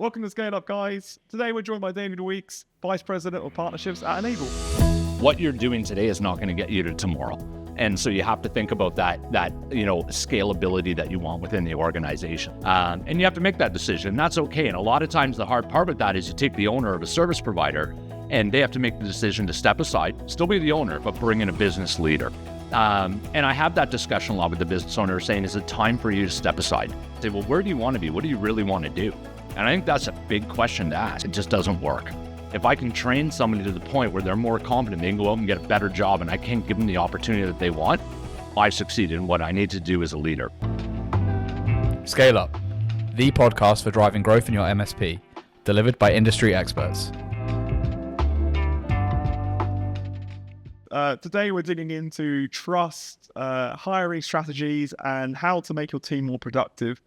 Welcome to Scale Up, guys. Today we're joined by David Weeks, Vice President of Partnerships at Enable. What you're doing today is not going to get you to tomorrow. And so you have to think about that scalability that you want within the organization. And you have to make that decision. And that's okay. And a lot of times the hard part with that is you take the owner of a service provider and they have to make the decision to step aside, still be the owner, but bring in a business leader. And I have that discussion a lot with the business owner saying, is it time for you to step aside? Say, well, where do you want to be? What do you really want to do? And I think that's a big question to ask. It just doesn't work. If I can train somebody to the point where they're more confident, they can go out and get a better job and I can't give them the opportunity that they want, I've succeeded in what I need to do as a leader. Scale Up, the podcast for driving growth in your MSP, delivered by industry experts. Today we're digging into trust, hiring strategies, and how to make your team more productive.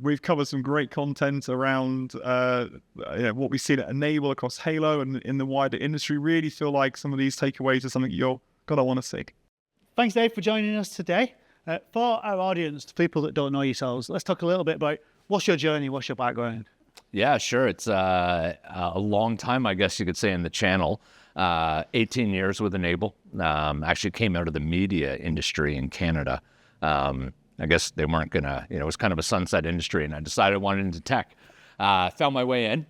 We've covered some great content around what we've seen at Enable across Halo and in the wider industry. Really feel like some of these takeaways are something you're going to want to see. Thanks, Dave, for joining us today. For our audience, the people that don't know yourselves, let's talk a little bit about what's your journey, what's your background? Yeah, sure. It's a long time, I guess you could say, in the channel. 18 years with Enable. Actually came out of the media industry in Canada. I guess they weren't gonna, it was kind of a sunset industry, and I decided I wanted into tech. Found my way in.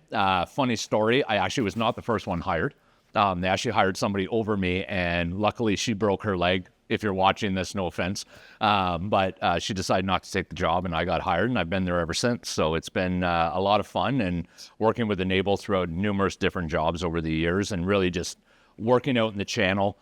Funny story, I actually was not the first one hired. They actually hired somebody over me, and luckily she broke her leg. If you're watching this, no offense. But she decided not to take the job, and I got hired, and I've been there ever since. So it's been a lot of fun, and working with Enable throughout numerous different jobs over the years, and really just working out in the channel,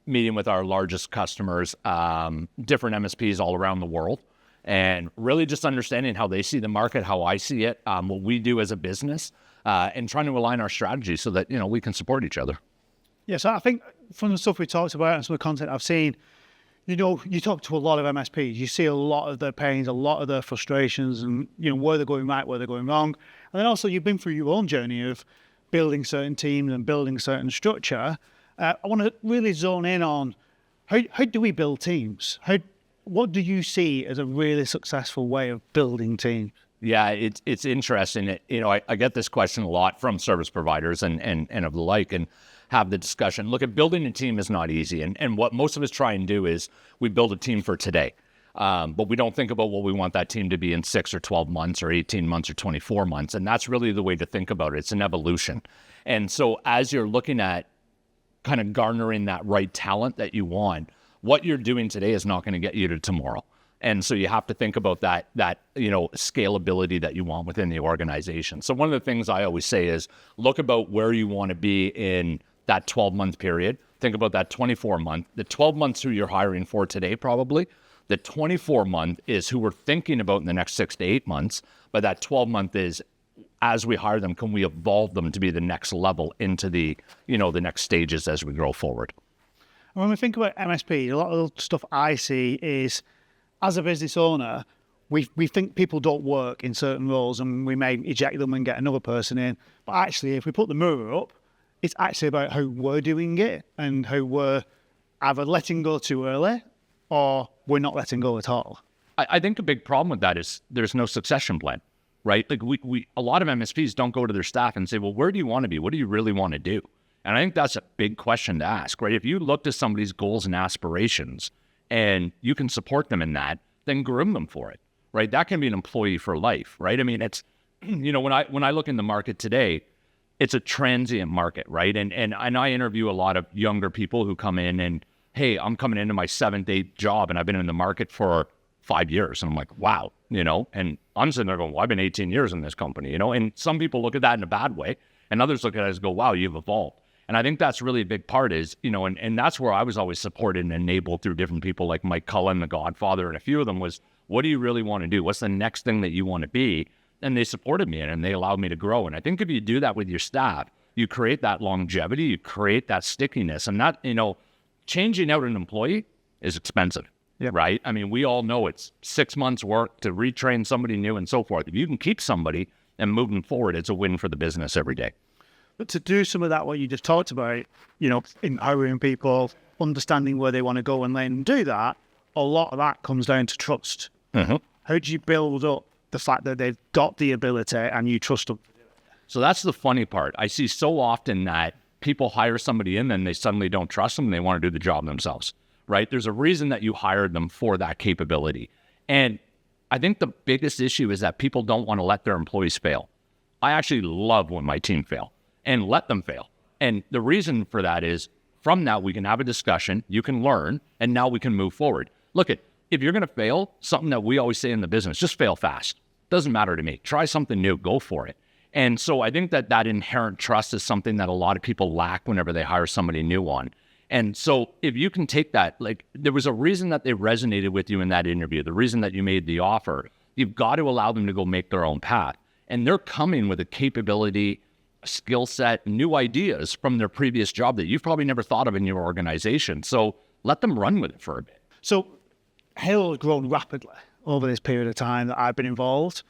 meeting with our largest customers, different MSPs all around the world, and really just understanding how they see the market, how I see it, what we do as a business, and trying to align our strategy so that, we can support each other. Yeah, so I think from the stuff we talked about and some of the content I've seen, you talk to a lot of MSPs. You see a lot of their pains, a lot of their frustrations, and where they're going right, where they're going wrong. And then also you've been through your own journey of building certain teams and building certain structure. I want to really zone in on how do we build teams? What do you see as a really successful way of building teams? Yeah, it's interesting. I get this question a lot from service providers and of the like, and have the discussion. Look, at building a team is not easy. And what most of us try and do is we build a team for today. But we don't think about what we want that team to be in 6 or 12 months or 18 months or 24 months. And that's really the way to think about it. It's an evolution. And so as you're looking at kind of garnering that right talent that you want, what you're doing today is not going to get you to tomorrow. And so you have to think about that scalability that you want within the organization. So one of the things I always say is look about where you want to be in that 12-month period. Think about that 24-month. The 12 months who you're hiring for today probably. The 24-month is who we're thinking about in the next 6 to 8 months. But that 12-month is, as we hire them, can we evolve them to be the next level into the next stages as we grow forward? When we think about MSP, a lot of the stuff I see is, as a business owner, we think people don't work in certain roles and we may eject them and get another person in. But actually, if we put the mirror up, it's actually about how we're doing it and how we're either letting go too early or we're not letting go at all. I think a big problem with that is there's no succession plan, right? Like we a lot of MSPs don't go to their staff and say, well, where do you want to be? What do you really want to do? And I think that's a big question to ask, right? If you look to somebody's goals and aspirations and you can support them in that, then groom them for it, right? That can be an employee for life, right? I mean, it's, when I look in the market today, it's a transient market, right? And I interview a lot of younger people who come in and, hey, I'm coming into my 7th, 8th job and I've been in the market for 5 years. And I'm like, wow, and I'm sitting there going, well, I've been 18 years in this company, and some people look at that in a bad way and others look at it as go, wow, you've evolved. And I think that's really a big part is, and that's where I was always supported and enabled through different people like Mike Cullen, the Godfather, and a few of them was, what do you really want to do? What's the next thing that you want to be? And they supported me and they allowed me to grow. And I think if you do that with your staff, you create that longevity, you create that stickiness. And that, changing out an employee is expensive, right? I mean, we all know it's 6 months work to retrain somebody new and so forth. If you can keep somebody and move them forward, it's a win for the business every day. But to do some of that, what you just talked about, in hiring people, understanding where they want to go and then do that, a lot of that comes down to trust. Mm-hmm. How do you build up the fact that they've got the ability and you trust them. So that's the funny part. I see so often that people hire somebody in and they suddenly don't trust them and they want to do the job themselves, right? There's a reason that you hired them for that capability. And I think the biggest issue is that people don't want to let their employees fail. I actually love when my team fail and let them fail. And the reason for that is from that, we can have a discussion, you can learn, and now we can move forward. Look, if you're going to fail, something that we always say in the business, just fail fast. Doesn't matter to me. Try something new, go for it. And so I think that inherent trust is something that a lot of people lack whenever they hire somebody new on. And so if you can take that, like there was a reason that they resonated with you in that interview, the reason that you made the offer, you've got to allow them to go make their own path. And they're coming with a capability, a skill set, new ideas from their previous job that you've probably never thought of in your organization. So let them run with it for a bit. So Halo has grown rapidly over this period of time that I've been involved.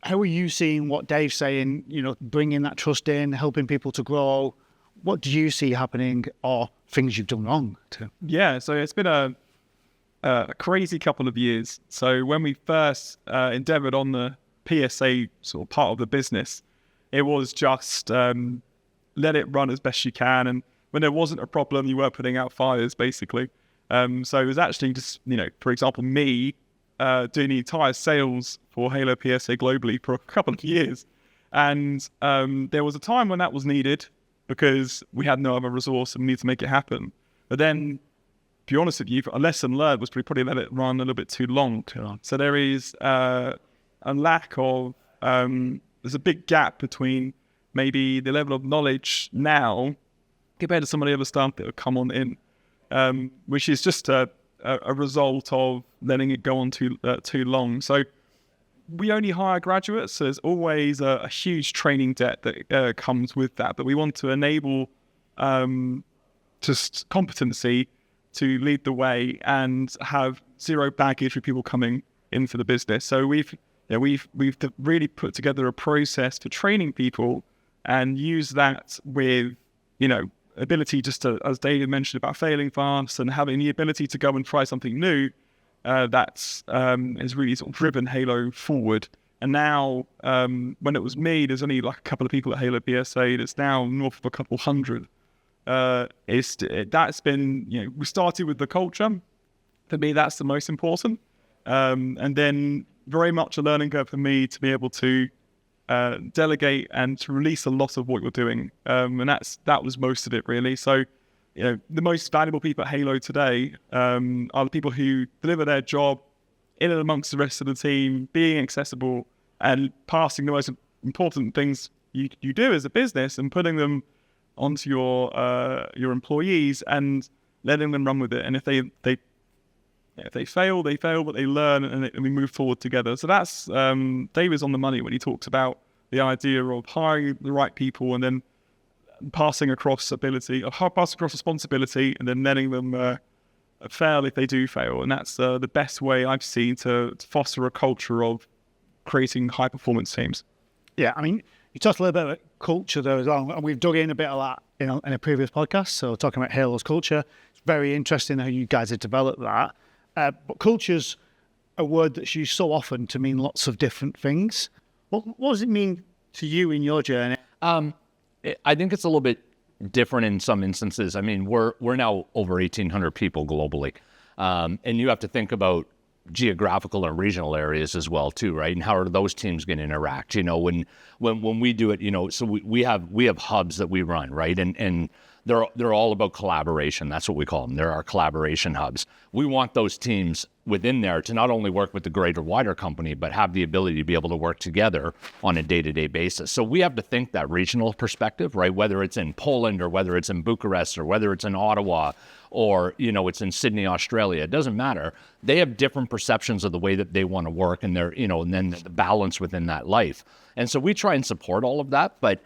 How are you seeing what Dave's saying, bringing that trust in, helping people to grow? What do you see happening or things you've done wrong too? Yeah, so it's been a crazy couple of years. So when we first endeavored on the PSA sort of part of the business, it was just let it run as best you can. And when there wasn't a problem, you weren't putting out fires, basically. So it was actually just, for example, me doing the entire sales for Halo PSA globally for a couple of years. And there was a time when that was needed because we had no other resource and we needed to make it happen. But then, to be honest with you, a lesson learned was probably let it run a little bit too long. So there is a lack of, there's a big gap between maybe the level of knowledge now compared to some of the other stuff that have come on in, which is just a result of letting it go on too long. So we only hire graduates, so there's always a huge training debt that comes with that. But we want to enable just competency to lead the way and have zero baggage with people coming into the business. So we've really put together a process for training people and use that with ability just to, as David mentioned about failing fast and having the ability to go and try something new, that's has really sort of driven Halo forward. And now, when it was me, there's only like a couple of people at Halo PSA. There's now north of a couple hundred. That's been, we started with the culture. For me, that's the most important. And then very much a learning curve for me to be able to delegate and to release a lot of what you're doing. And that was most of it, really. So, the most valuable people at Halo today are the people who deliver their job in and amongst the rest of the team, being accessible and passing the most important things you do as a business and putting them onto your employees and letting them run with it. And if they fail, they fail, but they learn and we move forward together. So that's David's on the money when he talks about the idea of hiring the right people and then passing across responsibility and then letting them fail if they do fail. And that's the best way I've seen to foster a culture of creating high performance teams. Yeah, I mean, you talked a little bit about culture there as well, and we've dug in a bit of that in a previous podcast. So talking about Halo's culture, it's very interesting how you guys have developed that. But culture's a word that's used so often to mean lots of different things. What does it mean to you in your journey? I think it's a little bit different in some instances. I mean, we're now over 1,800 people globally. And you have to think about geographical and regional areas as well too, right? And how are those teams going to interact? When we do it, so we have hubs that we run, right? And they're all about collaboration. That's what we call them. They're our collaboration hubs. We want those teams within there to not only work with the greater, wider company, but have the ability to be able to work together on a day-to-day basis. So we have to think that regional perspective, right? Whether it's in Poland or whether it's in Bucharest or whether it's in Ottawa or, it's in Sydney, Australia, it doesn't matter. They have different perceptions of the way that they want to work and they're, and then the balance within that life. And so we try and support all of that, but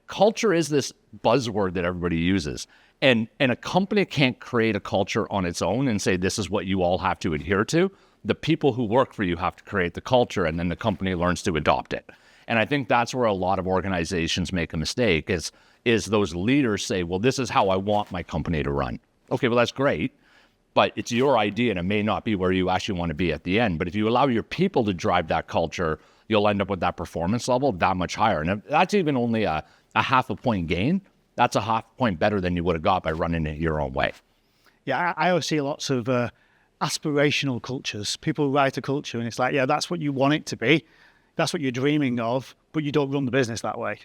culture is this buzzword that everybody uses. And a company can't create a culture on its own and say, this is what you all have to adhere to. The people who work for you have to create the culture and then the company learns to adopt it. And I think that's where a lot of organizations make a mistake is those leaders say, well, this is how I want my company to run. Okay, well, that's great. but it's your idea and it may not be where you actually want to be at the end. But if you allow your people to drive that culture, you'll end up with that performance level that much higher. And if that's even only a half a point gain, that's a half point better than you would have got by running it your own way. Yeah, I always see lots of aspirational cultures. People write a culture and it's like, yeah, that's what you want it to be. That's what you're dreaming of, but you don't run the business that way.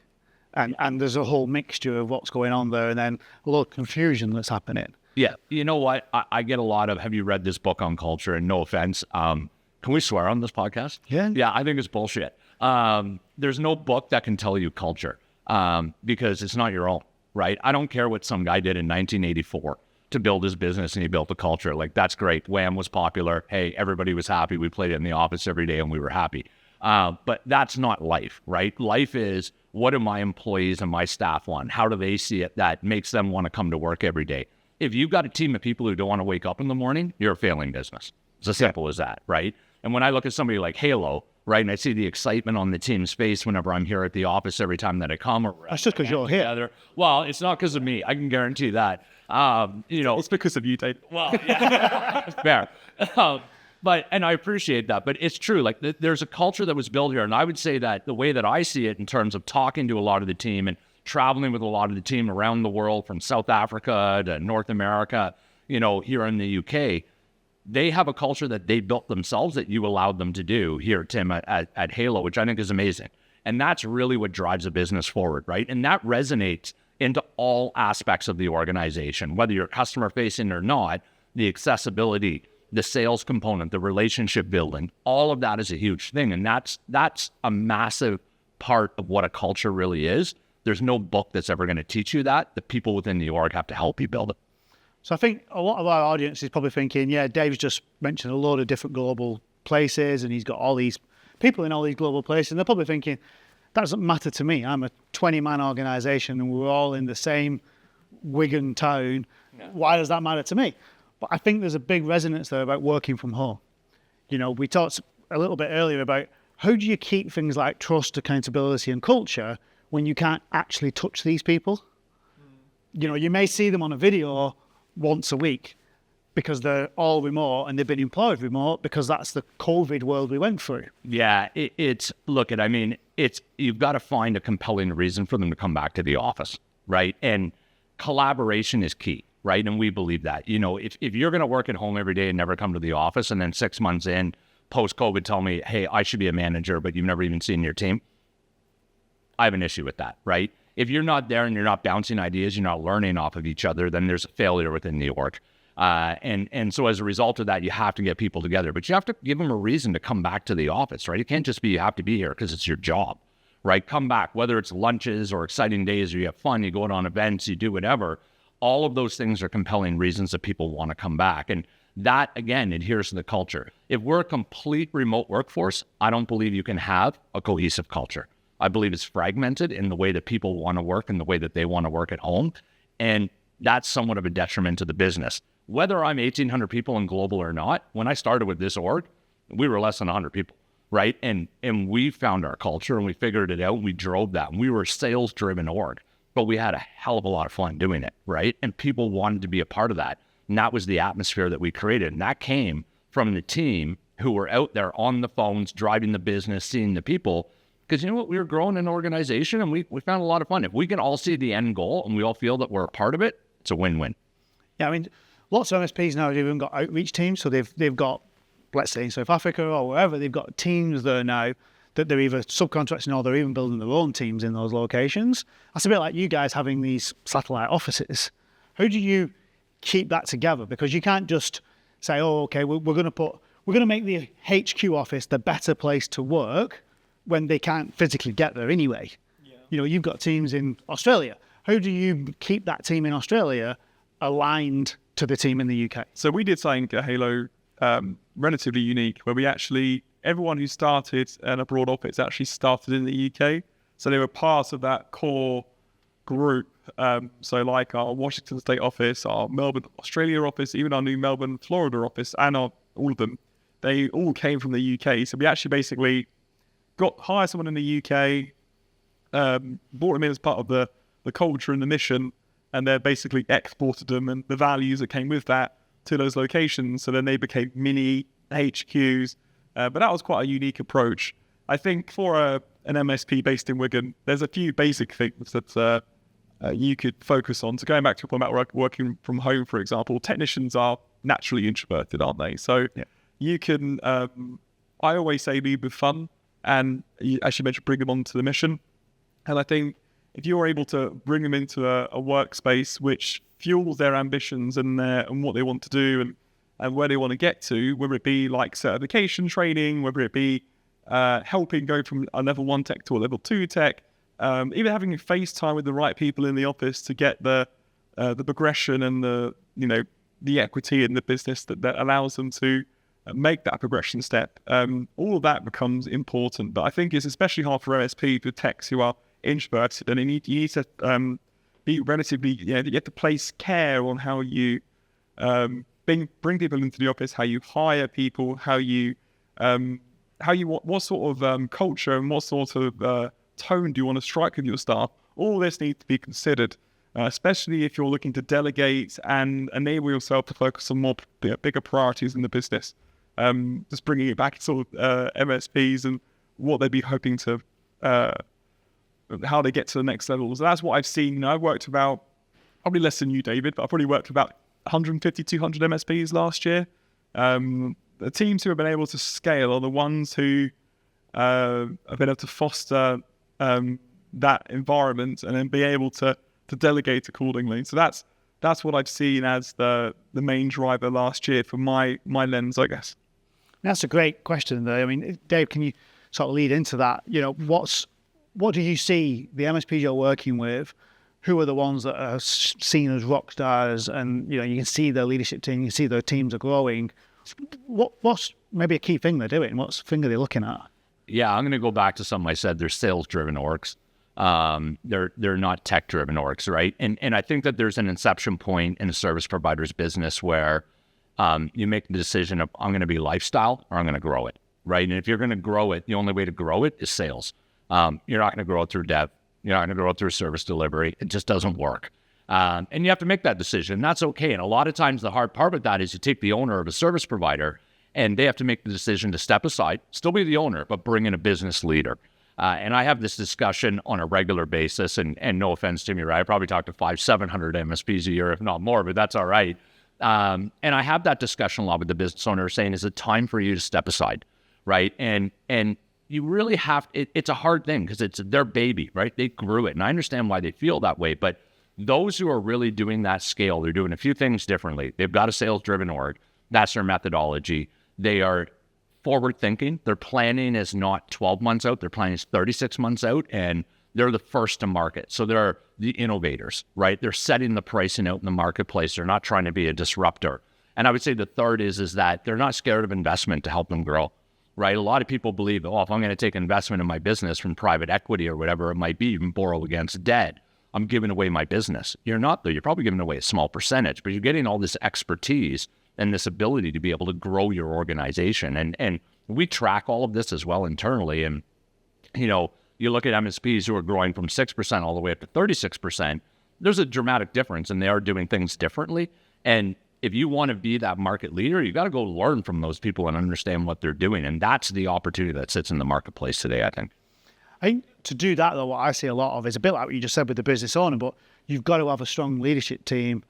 And there's a whole mixture of what's going on there and then a lot of confusion that's happening. Yeah. You know what? I get a lot of, have you read this book on culture? And no offense, can we swear on this podcast? Yeah. Yeah, I think it's bullshit. There's no book that can tell you culture because it's not your own, right? I don't care what some guy did in 1984 to build his business and he built a culture. Like, that's great. Wham was popular. Hey, everybody was happy. We played it in the office every day and we were happy. But that's not life, right? Life is, what do my employees and my staff want? How do they see it that makes them want to come to work every day? If you've got a team of people who don't want to wake up in the morning, you're a failing business. It's as simple as that, right? And when I look at somebody like Halo, right, and I see the excitement on the team's face whenever I'm here at the office every time that I come. Or that's just because you're here. Together. Well, it's not because of me. I can guarantee that. It's because of you, Dave. Well, yeah, fair. And I appreciate that, but it's true. Like, there's a culture that was built here, and I would say that the way that I see it in terms of talking to a lot of the team and traveling with a lot of the team around the world, from South Africa to North America, here in the UK, they have a culture that they built themselves that you allowed them to do here, Tim, at Halo, which I think is amazing. And that's really what drives a business forward, right? And that resonates into all aspects of the organization, whether you're customer facing or not. The accessibility, the sales component, the relationship building, all of that is a huge thing. And that's a massive part of what a culture really is. There's no book that's ever going to teach you that. The people within the org have to help you build it. So I think a lot of our audience is probably thinking, yeah, Dave's just mentioned a load of different global places and he's got all these people in all these global places. And they're probably thinking, that doesn't matter to me. I'm a 20-man organization and we're all in the same Wigan town. Yeah. Why does that matter to me? But I think there's a big resonance there about working from home. We talked a little bit earlier about how do you keep things like trust, accountability and culture when you can't actually touch these people? You may see them on a video once a week because they're all remote and they've been employed remote because that's the COVID world we went through. Yeah, you've got to find a compelling reason for them to come back to the office, right? And collaboration is key, right? And we believe that. If you're going to work at home every day and never come to the office, and then 6 months in, post-COVID, tell me, hey, I should be a manager, but you've never even seen your team, I have an issue with that, right? If you're not there and you're not bouncing ideas, you're not learning off of each other, then there's a failure within the org. And so as a result of that, you have to get people together, but you have to give them a reason to come back to the office, right? It can't just be you have to be here because it's your job, right? Come back, whether it's lunches or exciting days or you have fun, you go out on events, you do whatever. All of those things are compelling reasons that people want to come back. And that, again, adheres to the culture. If we're a complete remote workforce, I don't believe you can have a cohesive culture. I believe it's fragmented in the way that people want to work and the way that they want to work at home. And that's somewhat of a detriment to the business. Whether I'm 1,800 people in global or not, when I started with this org, we were less than 100 people, right? And we found our culture and we figured it out and we drove that. And we were a sales-driven org, but we had a hell of a lot of fun doing it, right? And people wanted to be a part of that. And that was the atmosphere that we created. And that came from the team who were out there on the phones, driving the business, seeing the people. Because you know what? We were growing an organization and we found a lot of fun. If we can all see the end goal and we all feel that we're a part of it, it's a win-win. Yeah, lots of MSPs now have even got outreach teams. So they've got, let's say in South Africa or wherever, they've got teams there now that they're either subcontracting or they're even building their own teams in those locations. That's a bit like you guys having these satellite offices. How do you keep that together? Because you can't just say, oh, okay, we're going to make the HQ office the better place to work when they can't physically get there anyway. Yeah. You've got teams in Australia. How do you keep that team in Australia aligned to the team in the UK? So we did something at Halo relatively unique, where we actually, everyone who started an abroad office actually started in the UK. So they were part of that core group. So like our Washington State office, our Melbourne, Australia office, even our new Melbourne, Florida office, and all of them, they all came from the UK. So we actually basically hired someone in the UK, brought them in as part of the culture and the mission, and they basically exported them and the values that came with that, to those locations. So then they became mini HQs. But that was quite a unique approach. I think for an MSP based in Wigan, there's a few basic things that you could focus on. So going back to your point about working from home, for example, technicians are naturally introverted, aren't they? So you can, I always say, lead with fun, and you actually mentioned bring them onto the mission. And I think if you're able to bring them into a workspace which fuels their ambitions and what they want to do and where they want to get to, whether it be like certification training, whether it be helping go from a level 1 tech to a level 2 tech, even having a FaceTime with the right people in the office to get the progression and the equity in the business that allows them to make that progression step. All of that becomes important, but I think it's especially hard for MSPs with techs who are introverted, and you need to be relatively, you have to place care on how you bring people into the office, how you hire people, what sort of culture and what sort of tone do you want to strike with your staff. All this needs to be considered, especially if you're looking to delegate and enable yourself to focus on more bigger priorities in the business. Just bringing it back to sort of MSPs and what they'd be hoping to, how they get to the next level. So that's what I've seen. I've worked about, probably less than you, David, but I've probably worked with about 150, 200 MSPs last year. The teams who have been able to scale are the ones who have been able to foster that environment and then be able to delegate accordingly. So that's what I've seen as the main driver last year from my lens, I guess. That's a great question, though. I mean, Dave, can you sort of lead into that? What do you see the MSPs you're working with? Who are the ones that are seen as rock stars, and you can see their leadership team, you can see their teams are growing? What's maybe a key thing they're doing? What's the thing they're looking at? Yeah, I'm going to go back to something I said. They're sales-driven orgs. They're not tech-driven orgs, right? And I think that there's an inception point in a service provider's business where you make the decision of, I'm going to be lifestyle or I'm going to grow it, right? And if you're going to grow it, the only way to grow it is sales. You're not going to grow it through dev. You're not going to grow it through service delivery. It just doesn't work. And you have to make that decision. That's okay. And a lot of times the hard part with that is you take the owner of a service provider and they have to make the decision to step aside, still be the owner, but bring in a business leader. And I have this discussion on a regular basis, and no offense to me, right? I probably talk to 500-700 MSPs a year, if not more, but that's all right. And I have that discussion a lot with the business owner saying, is it time for you to step aside, right? And you really have, it's a hard thing because it's their baby, right? They grew it. And I understand why they feel that way, but those who are really doing that scale, they're doing a few things differently. They've got a sales-driven org. That's their methodology. They are forward-thinking. Their planning is not 12 months out. Their planning is 36 months out, and they're the first to market. So they're the innovators, right? They're setting the pricing out in the marketplace. They're not trying to be a disruptor. And I would say the third is that they're not scared of investment to help them grow, right? A lot of people believe, if I'm going to take investment in my business from private equity or whatever it might be, even borrow against debt, I'm giving away my business. You're not, though. You're probably giving away a small percentage, but you're getting all this expertise and this ability to be able to grow your organization. And we track all of this as well internally. And, you look at MSPs who are growing from 6% all the way up to 36%, there's a dramatic difference, and they are doing things differently. And if you want to be that market leader, you got to go learn from those people and understand what they're doing. And that's the opportunity that sits in the marketplace today, I think. I think to do that, though, what I see a lot of is a bit like what you just said with the business owner, but you've got to have a strong leadership team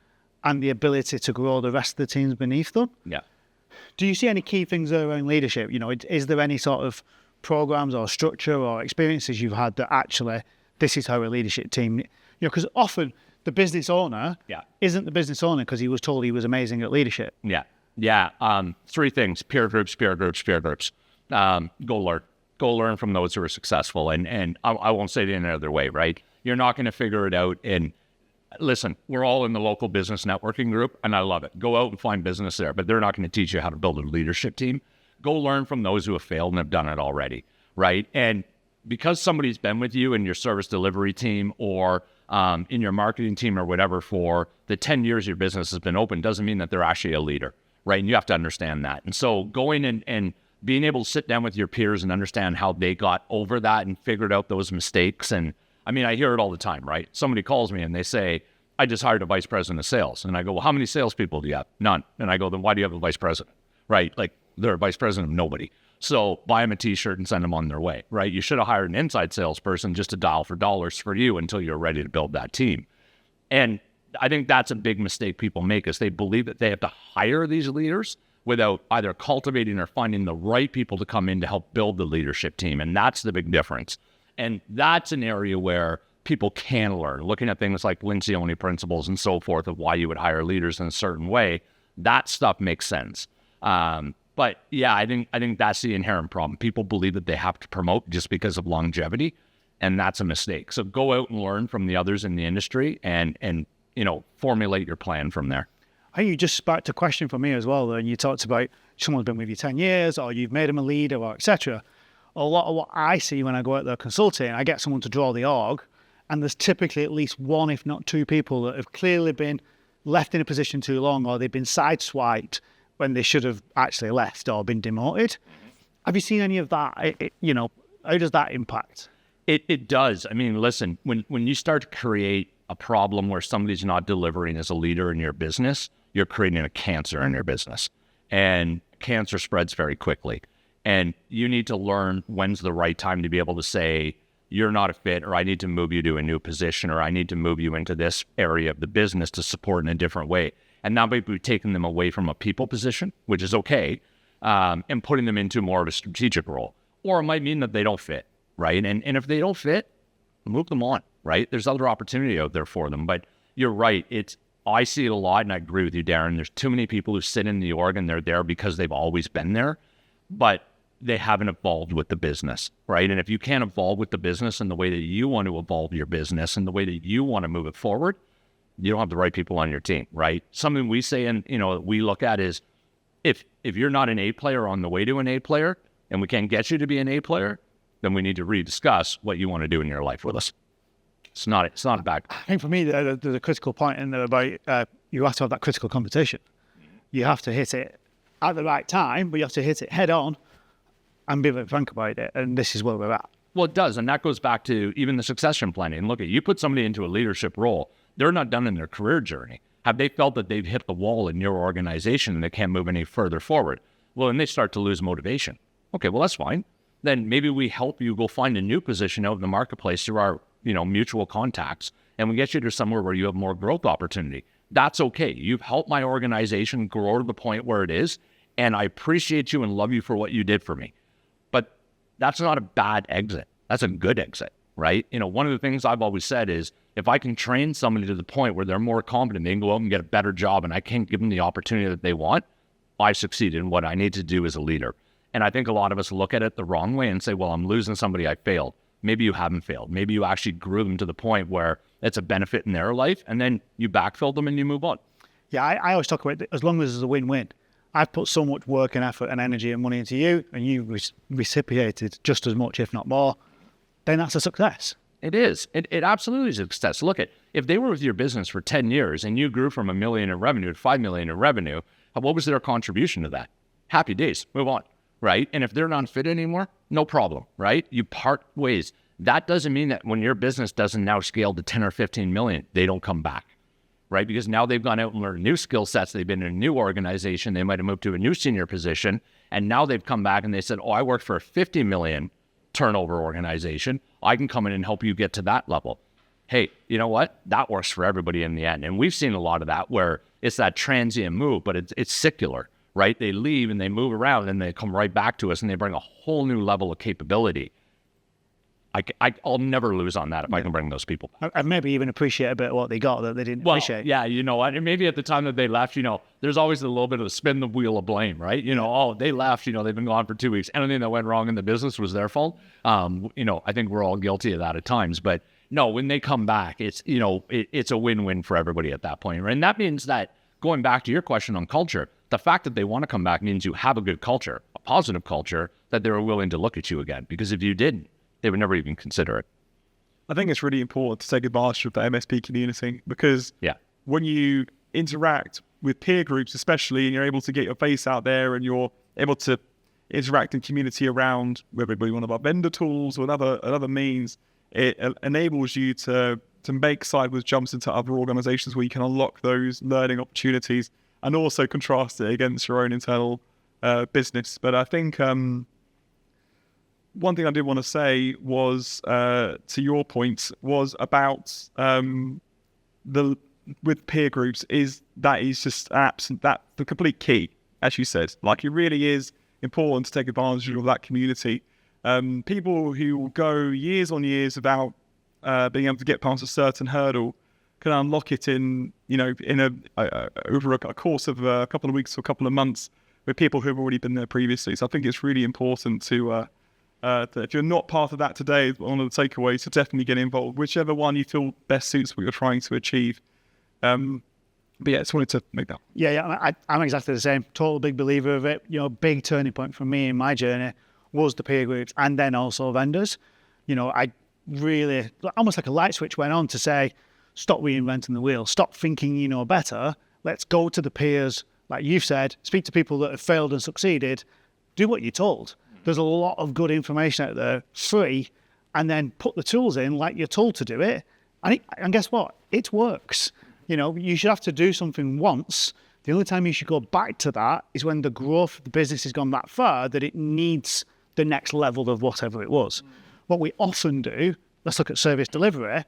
and the ability to grow the rest of the teams beneath them. Yeah. Do you see any key things around leadership? Is there any sort of programs or structure or experiences you've had that actually this is how a leadership team, because often the business owner isn't the business owner because he was told he was amazing at leadership. Yeah. Three things: peer groups. Go learn from those who are successful. And I won't say it in another way, right? You're not going to figure it out. And listen, we're all in the local business networking group, and I love it. Go out and find business there, but they're not going to teach you how to build a leadership team. Go learn from those who have failed and have done it already, right? And because somebody's been with you in your service delivery team or in your marketing team or whatever for the 10 years your business has been open doesn't mean that they're actually a leader, right? And you have to understand that. And so going and being able to sit down with your peers and understand how they got over that and figured out those mistakes. And I mean, I hear it all the time, right? Somebody calls me and they say, I just hired a vice president of sales. And I go, well, how many salespeople do you have? None. And I go, then why do you have a vice president? Right? Like, they're a vice president of nobody. So buy them a t-shirt and send them on their way, right? You should have hired an inside salesperson just to dial for dollars for you until you're ready to build that team. And I think that's a big mistake people make, is they believe that they have to hire these leaders without either cultivating or finding the right people to come in to help build the leadership team. And that's the big difference. And that's an area where people can learn, looking at things like Lencioni principles and so forth of why you would hire leaders in a certain way. That stuff makes sense. But yeah, I think that's the inherent problem. People believe that they have to promote just because of longevity, and that's a mistake. So go out and learn from the others in the industry and formulate your plan from there. I think you just sparked a question for me as well. And you talked about someone's been with you 10 years, or you've made them a leader, or etc. A lot of what I see when I go out there consulting, I get someone to draw the org, and there's typically at least one, if not two people that have clearly been left in a position too long, or they've been sideswiped when they should have actually left or been demoted. Have you seen any of that? How does that impact? It does. I mean, listen, when you start to create a problem where somebody's not delivering as a leader in your business, you're creating a cancer in your business. And cancer spreads very quickly. And you need to learn when's the right time to be able to say, you're not a fit, or I need to move you to a new position, or I need to move you into this area of the business to support in a different way. And now maybe we've taken them away from a people position, which is okay, and putting them into more of a strategic role. Or it might mean that they don't fit, right? And if they don't fit, move them on, right? There's other opportunity out there for them. But you're right. I see it a lot, and I agree with you, Darren. There's too many people who sit in the org and they're there because they've always been there, but they haven't evolved with the business, right? And if you can't evolve with the business in the way that you want to evolve your business and the way that you want to move it forward, you don't have the right people on your team, right? Something we say and we look at is if you're not an A player on the way to an A player and we can't get you to be an A player, then we need to rediscuss what you want to do in your life with us. It's not a bad. I think for me, there's a critical point in there about you have to have that critical conversation. You have to hit it at the right time, but you have to hit it head on and be very frank about it. And this is where we're at. Well, it does. And that goes back to even the succession planning. Look, you put somebody into a leadership role, they're not done in their career journey. Have they felt that they've hit the wall in your organization and they can't move any further forward? Well, then they start to lose motivation. Okay, well, that's fine. Then maybe we help you go find a new position out in the marketplace through our mutual contacts, and we get you to somewhere where you have more growth opportunity. That's okay. You've helped my organization grow to the point where it is, and I appreciate you and love you for what you did for me. But that's not a bad exit. That's a good exit, right? One of the things I've always said is if I can train somebody to the point where they're more confident, they can go out and get a better job, and I can't give them the opportunity that they want, I succeeded in what I need to do as a leader. And I think a lot of us look at it the wrong way and say, well, I'm losing somebody, I failed. Maybe you haven't failed. Maybe you actually grew them to the point where it's a benefit in their life, and then you backfill them and you move on. Yeah, I always talk about it, as long as there's a win-win. I've put so much work and effort and energy and money into you, and you reciprocated just as much, if not more, then that's a success. It is. It absolutely is a success. Look if they were with your business for 10 years and you grew from $1 million in revenue to $5 million in revenue, what was their contribution to that? Happy days, move on. Right? And if they're not fit anymore, no problem, right? You part ways. That doesn't mean that when your business doesn't now scale to 10 or 15 million, they don't come back, right? Because now they've gone out and learned new skill sets. They've been in a new organization. They might have moved to a new senior position. And now they've come back and they said, I worked for a 50 million turnover organization. I can come in and help you get to that level. Hey, you know what? That works for everybody in the end. And we've seen a lot of that where it's that transient move, but it's secular. Right? They leave and they move around and they come right back to us and they bring a whole new level of capability. I'll never lose on that if I can bring those people back. And maybe even appreciate a bit of what they got that they didn't appreciate. Yeah, and maybe at the time that they left, there's always a little bit of a spin the wheel of blame, right? They left, they've been gone for 2 weeks. Anything that went wrong in the business was their fault. I think we're all guilty of that at times. But no, when they come back, it's a win-win for everybody at that point. Right? And that means that going back to your question on culture, the fact that they want to come back means you have a good culture, a positive culture, that they were willing to look at you again. Because if you didn't, they would never even consider it. I think it's really important to take advantage of the MSP community because when you interact with peer groups, especially, and you're able to get your face out there and you're able to interact in community around whether it be one of our vendor tools or another means, it enables you to make sideways jumps into other organizations where you can unlock those learning opportunities and also contrast it against your own internal business. But I think one thing I did want to say was, to your point, was about with peer groups is just the complete key, as you said. Like, it really is important to take advantage of that community. People who will go years on years without being able to get past a certain hurdle can unlock it in over a course of a couple of weeks or a couple of months with people who have already been there previously. So I think it's really important to if you're not part of that today, one of the takeaways, to definitely get involved, whichever one you feel best suits what you're trying to achieve. But yeah, just wanted to make that. Yeah, I'm exactly the same. Total big believer of it. Big turning point for me in my journey was the peer groups, and then also vendors. I really, almost like a light switch went on to say, stop reinventing the wheel, stop thinking you know better. Let's go to the peers, like you've said, speak to people that have failed and succeeded, do what you're told. There's a lot of good information out there, free, and then put the tools in like you're told to do it. And guess what? It works. You should have to do something once. The only time you should go back to that is when the growth of the business has gone that far that it needs the next level of whatever it was. What we often do, let's look at service delivery.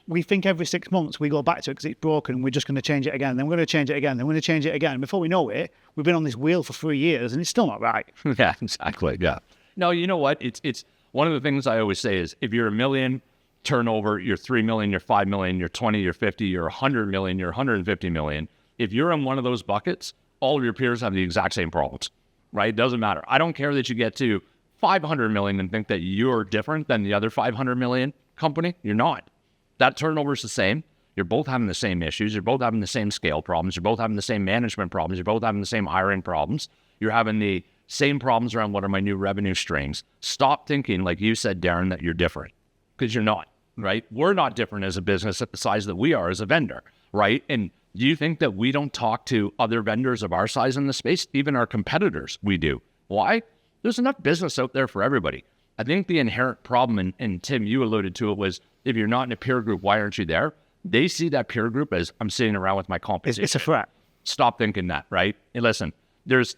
We think every 6 months we go back to it because it's broken. We're just going to change it again. Then we're going to change it again. Then we're going to change it again. Before we know it, we've been on this wheel for 3 years and it's still not right. Yeah, exactly. Yeah. No, you know what? It's one of the things I always say is, if you're $1 million turnover, you're 3 million, you're 5 million, you're 20, you're 50, you're 100 million, you're 150 million. If you're in one of those buckets, all of your peers have the exact same problems, right? It doesn't matter. I don't care that you get to 500 million and think that you're different than the other 500 million company. You're not. That turnover is the same. You're both having the same issues. You're both having the same scale problems. You're both having the same management problems. You're both having the same hiring problems. You're having the same problems around what are my new revenue streams. Stop thinking, like you said, Darren, that you're different, because you're not, right? We're not different as a business at the size that we are as a vendor, right? And do you think that we don't talk to other vendors of our size in the space? Even our competitors, we do. Why? There's enough business out there for everybody. I think the inherent problem, and Tim, you alluded to it, was if you're not in a peer group, why aren't you there? They see that peer group as, I'm sitting around with my competition. It's a threat. Stop thinking that, right? And listen, there's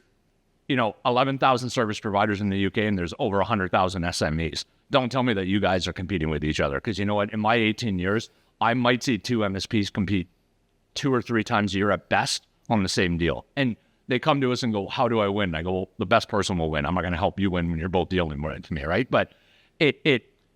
11,000 service providers in the UK and there's over 100,000 SMEs. Don't tell me that you guys are competing with each other, because you know what? In my 18 years, I might see 2 MSPs compete 2 or 3 times a year at best on the same deal. And they come to us and go, how do I win? I go, well, the best person will win. I'm not going to help you win when you're both dealing with it to me, right? But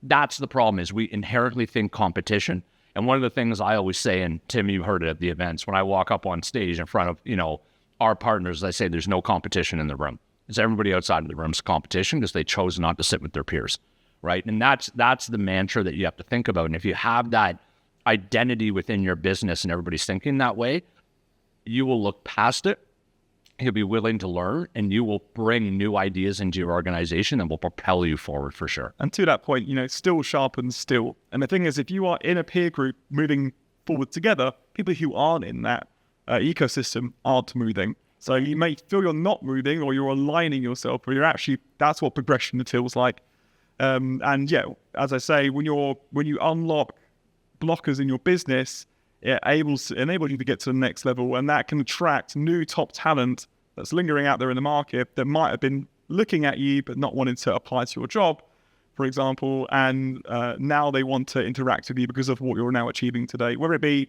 that's the problem, is we inherently think competition. And one of the things I always say, and Tim, you heard it at the events, when I walk up on stage in front of, our partners, I say there's no competition in the room. It's everybody outside of the room's competition because they chose not to sit with their peers, right? And that's the mantra that you have to think about. And if you have that identity within your business and everybody's thinking that way, you will look past it. You'll be willing to learn, and you will bring new ideas into your organization that will propel you forward for sure. And to that point, still sharpens still. And the thing is, if you are in a peer group moving forward together, people who aren't in that ecosystem aren't moving. So you may feel you're not moving or you're aligning yourself, but that's what progression feels like. And yeah, as I say, when you unlock blockers in your business, it enables you to get to the next level, and that can attract new top talent that's lingering out there in the market that might have been looking at you but not wanting to apply to your job, for example, and now they want to interact with you because of what you're now achieving today, whether it be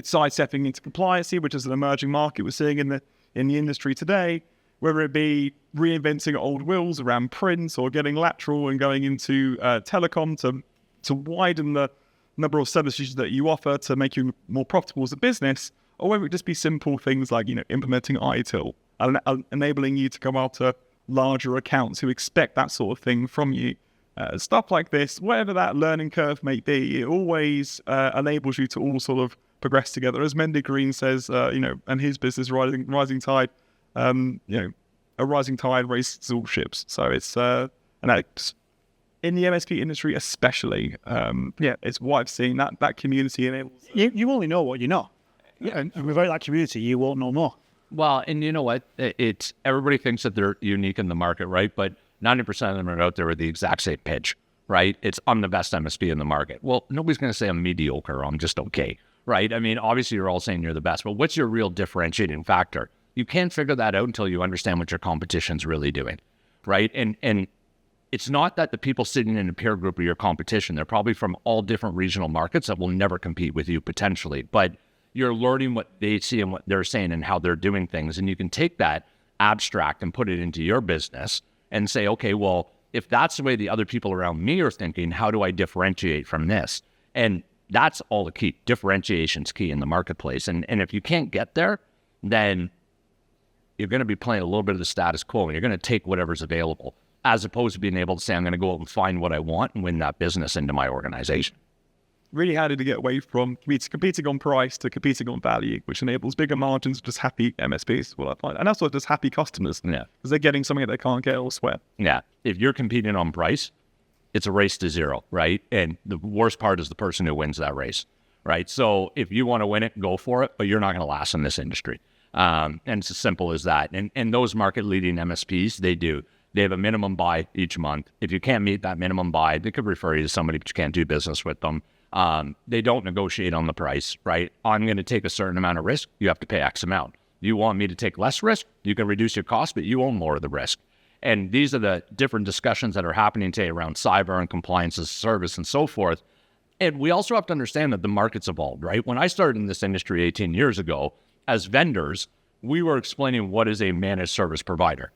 sidestepping into compliancy, which is an emerging market we're seeing in the industry today, whether it be reinventing old wheels around print or getting lateral and going into telecom to widen the number of services that you offer to make you more profitable as a business, or whether it just be simple things like implementing ITIL and enabling you to go after larger accounts who expect that sort of thing from you. Stuff like this, whatever that learning curve may be, it always enables you to all sort of progress together. As Mendy Green says, and his business, rising tide, a rising tide raises all ships. So it's in the MSP industry especially, it's what I've seen, that community enables. You only know what you know. Yeah, and without that community, you won't know more. Well, and you know what? Everybody thinks that they're unique in the market, right? But 90% of them are out there with the exact same pitch, right? It's I'm the best MSP in the market. Well, nobody's going to say I'm mediocre or I'm just okay, right? I mean, obviously you're all saying you're the best, but what's your real differentiating factor? You can't figure that out until you understand what your competition's really doing, right? And it's not that the people sitting in a peer group are your competition. They're probably from all different regional markets that will never compete with you potentially, but you're learning what they see and what they're saying and how they're doing things. And you can take that abstract and put it into your business and say, okay, well, if that's the way the other people around me are thinking, how do I differentiate from this? And that's all the key. Differentiation's key in the marketplace. And if you can't get there, then you're going to be playing a little bit of the status quo and you're going to take whatever's available, as opposed to being able to say, I'm going to go out and find what I want and win that business into my organization. Really handy to get away from competing on price to competing on value, which enables bigger margins, just happy MSPs, what I find. And also just happy customers, Yeah. because they're getting something that they can't get elsewhere. Yeah. If you're competing on price, it's a race to zero, right? And the worst part is the person who wins that race, right? So if you want to win it, go for it, but you're not going to last in this industry. And it's as simple as that. And those market-leading MSPs, they have a minimum buy each month. If you can't meet that minimum buy, they could refer you to somebody, but you can't do business with them. They don't negotiate on the price, right? I'm going to take a certain amount of risk. You have to pay X amount. You want me to take less risk? You can reduce your cost, but you own more of the risk. And these are the different discussions that are happening today around cyber and compliance as a service and so forth. And we also have to understand that the market's evolved, right? When I started in this industry 18 years ago, as vendors, we were explaining what is a managed service provider.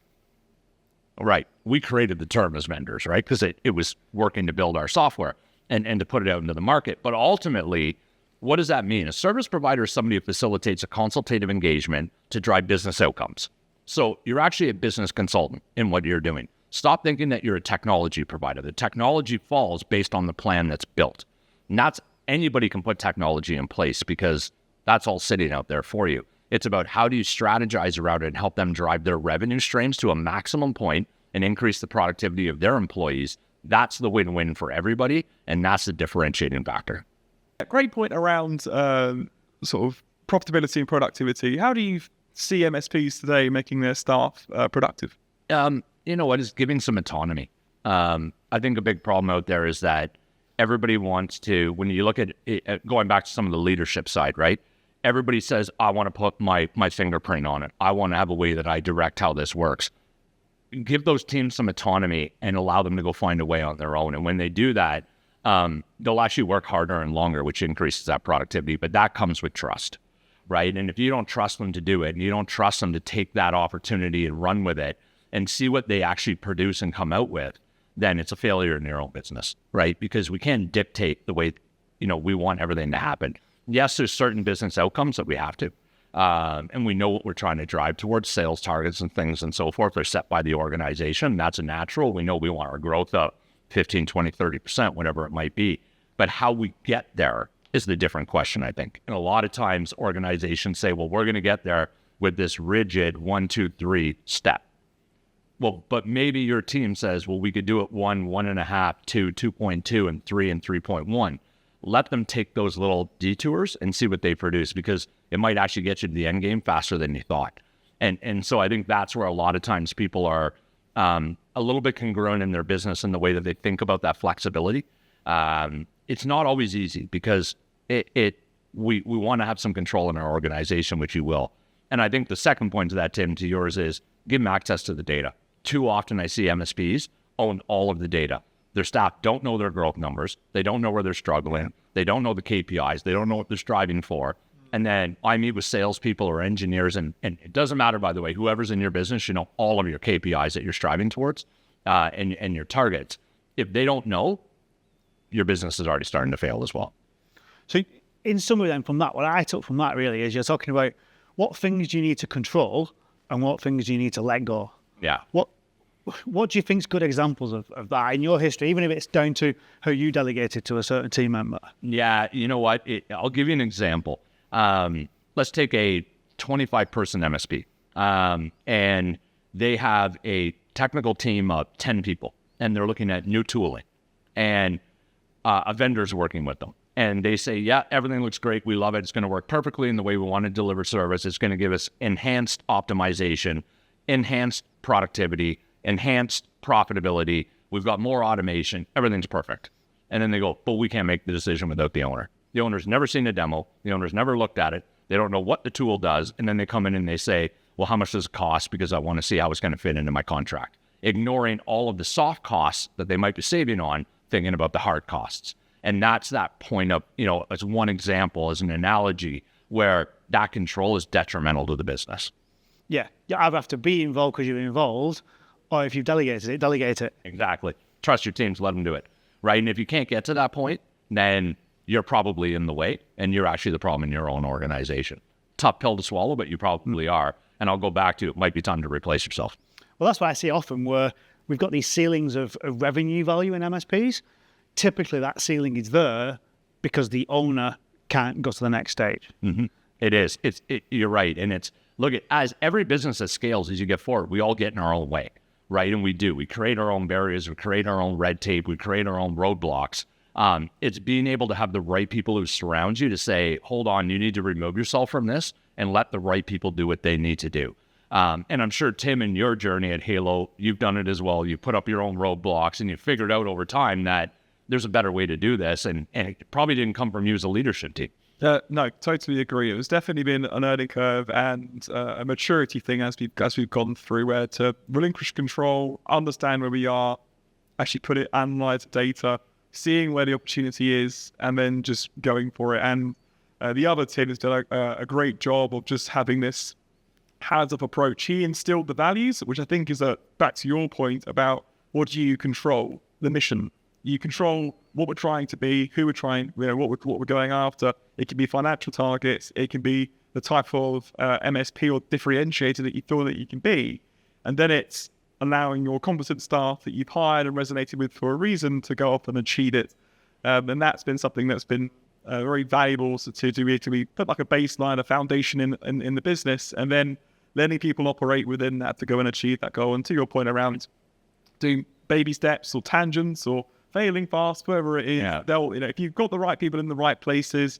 Right. We created the term as vendors, right? Because it was working to build our software and to put it out into the market. But ultimately, what does that mean? A service provider is somebody who facilitates a consultative engagement to drive business outcomes. So you're actually a business consultant in what you're doing. Stop thinking that you're a technology provider. The technology falls based on the plan that's built. Not anybody can put technology in place because that's all sitting out there for you. It's about how do you strategize around it and help them drive their revenue streams to a maximum point and increase the productivity of their employees. That's the win-win for everybody, and that's the differentiating factor. A great point around sort of profitability and productivity. How do you see MSPs today making their staff productive? You know what, is giving some autonomy. I think a big problem out there is that everybody wants to, when you look at it, going back to some of the leadership side, right? Everybody says, I want to put my fingerprint on it. I want to have a way that I direct how this works. Give those teams some autonomy and allow them to go find a way on their own. And when they do that, they'll actually work harder and longer, which increases that productivity. But that comes with trust, right? And if you don't trust them to do it, and you don't trust them to take that opportunity and run with it and see what they actually produce and come out with, then it's a failure in their own business, right? Because we can't dictate the way, we want everything to happen. Yes, there's certain business outcomes that we have to. And we know what we're trying to drive towards, sales targets and things and so forth. They're set by the organization. That's a natural. We know we want our growth up 15, 20, 30%, whatever it might be. But how we get there is the different question, I think. And a lot of times organizations say, well, we're going to get there with this rigid 1, 2, 3 step. Well, but maybe your team says, well, we could do it 1, 1.5, 2, 2.2, and 3 and 3.1. Let them take those little detours and see what they produce, because it might actually get you to the end game faster than you thought. And so I think that's where a lot of times people are a little bit congruent in their business in the way that they think about that flexibility. It's not always easy because we want to have some control in our organization, which you will. And I think the second point to that, Tim, to yours is give them access to the data. Too often I see MSPs own all of the data. Their staff don't know their growth numbers. They don't know where they're struggling. They don't know the KPIs. They don't know what they're striving for. And then I meet with salespeople or engineers, and it doesn't matter, by the way, whoever's in your business, you know all of your KPIs that you're striving towards and your targets. If they don't know, your business is already starting to fail as well. So in summary then from that, what I took from that really is you're talking about what things do you need to control and what things do you need to let go. Yeah. What do you think is good examples of that in your history, even if it's down to how you delegated to a certain team member? Yeah, you know what? I'll give you an example. Let's take a 25-person MSP, and they have a technical team of 10 people, and they're looking at new tooling, and a vendor's working with them. And they say, yeah, everything looks great. We love it. It's going to work perfectly in the way we want to deliver service. It's going to give us enhanced optimization, enhanced productivity, enhanced profitability. we've got more automation, everything's perfect. And then they go, but we can't make the decision without the owner. The owner's never seen a demo. The owner's never looked at it. They don't know what the tool does. And then they come in and they say, well, how much does it cost? Because I want to see how it's going to fit into my contract. Ignoring all of the soft costs that they might be saving on, thinking about the hard costs. And that's that point of, as one example, as an analogy, where that control is detrimental to the business. Yeah. You either have to be involved because you're involved, or if you've delegated it, delegate it. Exactly. Trust your teams, let them do it. Right? And if you can't get to that point, then you're probably in the way and you're actually the problem in your own organization. Tough pill to swallow, but you probably are. And I'll go back to it might be time to replace yourself. Well, that's what I see often where we've got these ceilings of revenue value in MSPs. Typically, that ceiling is there because the owner can't go to the next stage. Mm-hmm. It is. You're right. And as every business that scales as you get forward, we all get in our own way, right? And we do. We create our own barriers. We create our own red tape. We create our own roadblocks. It's being able to have the right people who surround you to say, hold on, you need to remove yourself from this and let the right people do what they need to do. And I'm sure, Tim, in your journey at Halo, you've done it as well. You put up your own roadblocks and you figured out over time that there's a better way to do this. And it probably didn't come from you as a leadership team. No, totally agree. It was definitely been an learning curve and a maturity thing as we've gone through, where to relinquish control, understand where we are, actually put it, analyze the data, seeing where the opportunity is, and then just going for it. And the other Tim has done a great job of just having this hands-up approach. He instilled the values, which I think is back to your point about what do you control? The mission. You control what we're trying to be, who we're trying, what we're going after. It can be financial targets. It can be the type of MSP or differentiator that you feel that you can be. And then it's allowing your competent staff that you've hired and resonated with for a reason to go up and achieve it. And that's been something that's been very valuable to put like a baseline, a foundation in the business, and then letting people operate within that to go and achieve that goal. And to your point around doing baby steps or tangents or failing fast, wherever it is, if you've got the right people in the right places,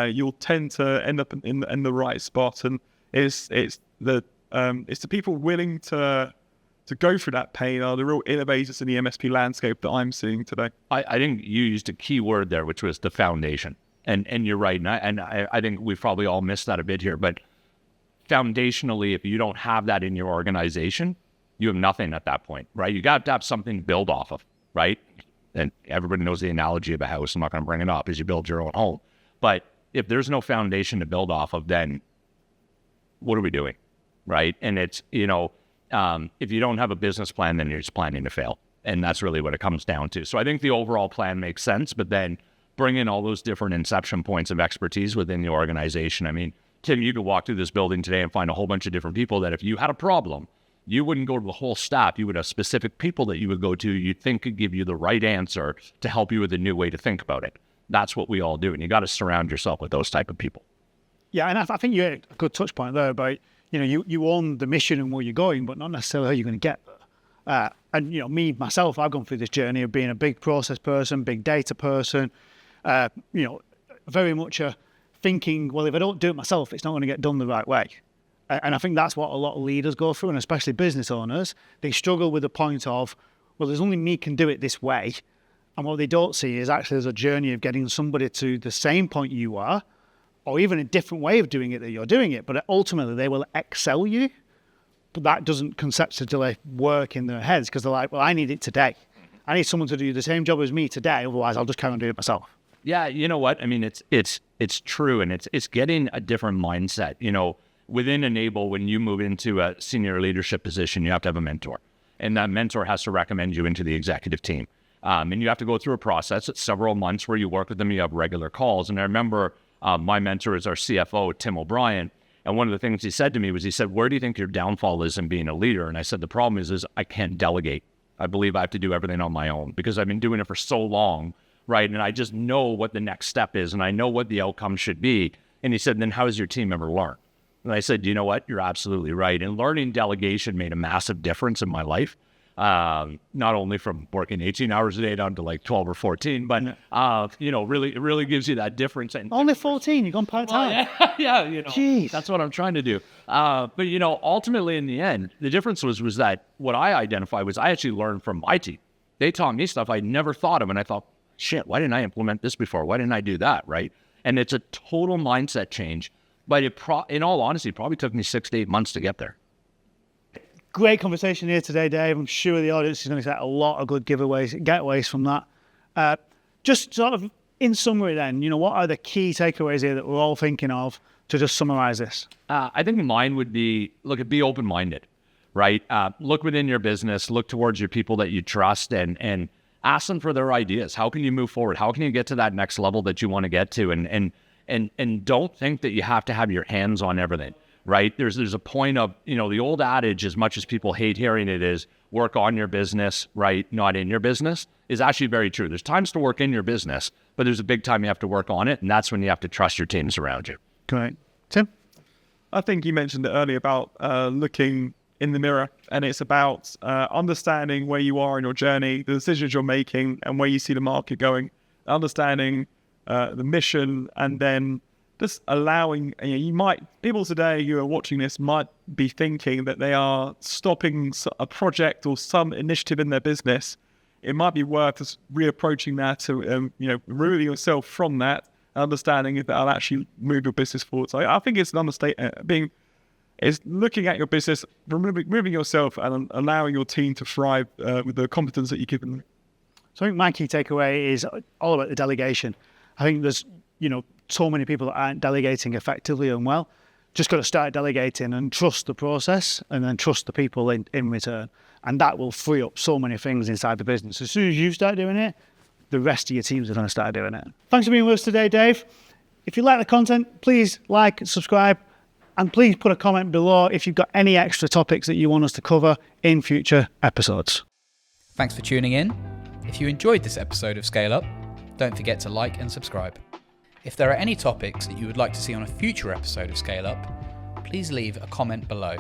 you'll tend to end up in the right spot. And it's the people willing to go through that pain are the real innovators in the MSP landscape that I'm seeing today. I think you used a key word there, which was the foundation. And you're right. And I think we've probably all missed that a bit here. But foundationally, if you don't have that in your organization, you have nothing at that point, right? You got to have something to build off of, right? And everybody knows the analogy of a house. I'm not going to bring it up, as you build your own home. But if there's no foundation to build off of, then what are we doing, right? And it's, if you don't have a business plan, then you're just planning to fail. And that's really what it comes down to. So I think the overall plan makes sense, but then bring in all those different inception points of expertise within the organization. I mean, Tim, you could walk through this building today and find a whole bunch of different people that if you had a problem, you wouldn't go to the whole staff. You would have specific people that you would go to you think could give you the right answer to help you with a new way to think about it. That's what we all do. And you got to surround yourself with those type of people. Yeah, and I think you had a good touch point there about, you own the mission and where you're going, but not necessarily how you're going to get there. And, me, myself, I've gone through this journey of being a big process person, big data person, very much thinking, well, if I don't do it myself, it's not going to get done the right way. And I think that's what a lot of leaders go through, and especially business owners. They struggle with the point of, well, there's only me can do it this way. And what they don't see is actually there's a journey of getting somebody to the same point you are, or even a different way of doing it that you're doing it. But ultimately, they will excel you. But that doesn't conceptually work in their heads because they're like, well, I need it today. I need someone to do the same job as me today. Otherwise, I'll just carry on doing it myself. Yeah, you know what? I mean, it's true, and it's getting a different mindset. Within Enable, when you move into a senior leadership position, you have to have a mentor, and that mentor has to recommend you into the executive team. And you have to go through a process. It's several months where you work with them. You have regular calls. And I remember my mentor is our CFO, Tim O'Brien. And one of the things he said to me was, where do you think your downfall is in being a leader? And I said, the problem is I can't delegate. I believe I have to do everything on my own because I've been doing it for so long, right? And I just know what the next step is and I know what the outcome should be. And he said, then how has your team ever learned? And I said, you know what? You're absolutely right. And learning delegation made a massive difference in my life. Not only from working 18 hours a day down to like 12 or 14, but, really, it really gives you that difference. And only 14, you've gone part-time. Well, yeah, Jeez. That's what I'm trying to do. But, ultimately in the end, the difference was that what I identified was I actually learned from my team. They taught me stuff I never thought of, and I thought, shit, why didn't I implement this before? Why didn't I do that, right? And it's a total mindset change. But in all honesty, it probably took me 6 to 8 months to get there. Great conversation here today, Dave. I'm sure the audience is going to get a lot of good getaways from that. Just sort of in summary then, what are the key takeaways here that we're all thinking of to just summarize this? I think mine would be, be open-minded, right? Look within your business, look towards your people that you trust, and ask them for their ideas. How can you move forward? How can you get to that next level that you want to get to? And don't think that you have to have your hands on everything, right? There's a point of, the old adage, as much as people hate hearing it, is work on your business, right? Not in your business, is actually very true. There's times to work in your business, but there's a big time you have to work on it. And that's when you have to trust your teams around you. Great. Tim? I think you mentioned it earlier about looking in the mirror, and it's about understanding where you are in your journey, the decisions you're making, and where you see the market going, understanding the mission, and then just allowing, people today who are watching this might be thinking that they are stopping a project or some initiative in their business. It might be worth just reapproaching that to, removing yourself from that, understanding if that'll actually move your business forward. So I think it's an understatement, is looking at your business, removing yourself and allowing your team to thrive with the competence that you give them. So I think my key takeaway is all about the delegation. I think there's, so many people that aren't delegating effectively and well. Just got to start delegating and trust the process, and then trust the people in return. And that will free up so many things inside the business. As soon as you start doing it, the rest of your teams are going to start doing it. Thanks for being with us today, Dave. If you like the content, please like, subscribe, and please put a comment below if you've got any extra topics that you want us to cover in future episodes. Thanks for tuning in. If you enjoyed this episode of Scale Up, don't forget to like and subscribe. If there are any topics that you would like to see on a future episode of Scale Up, please leave a comment below.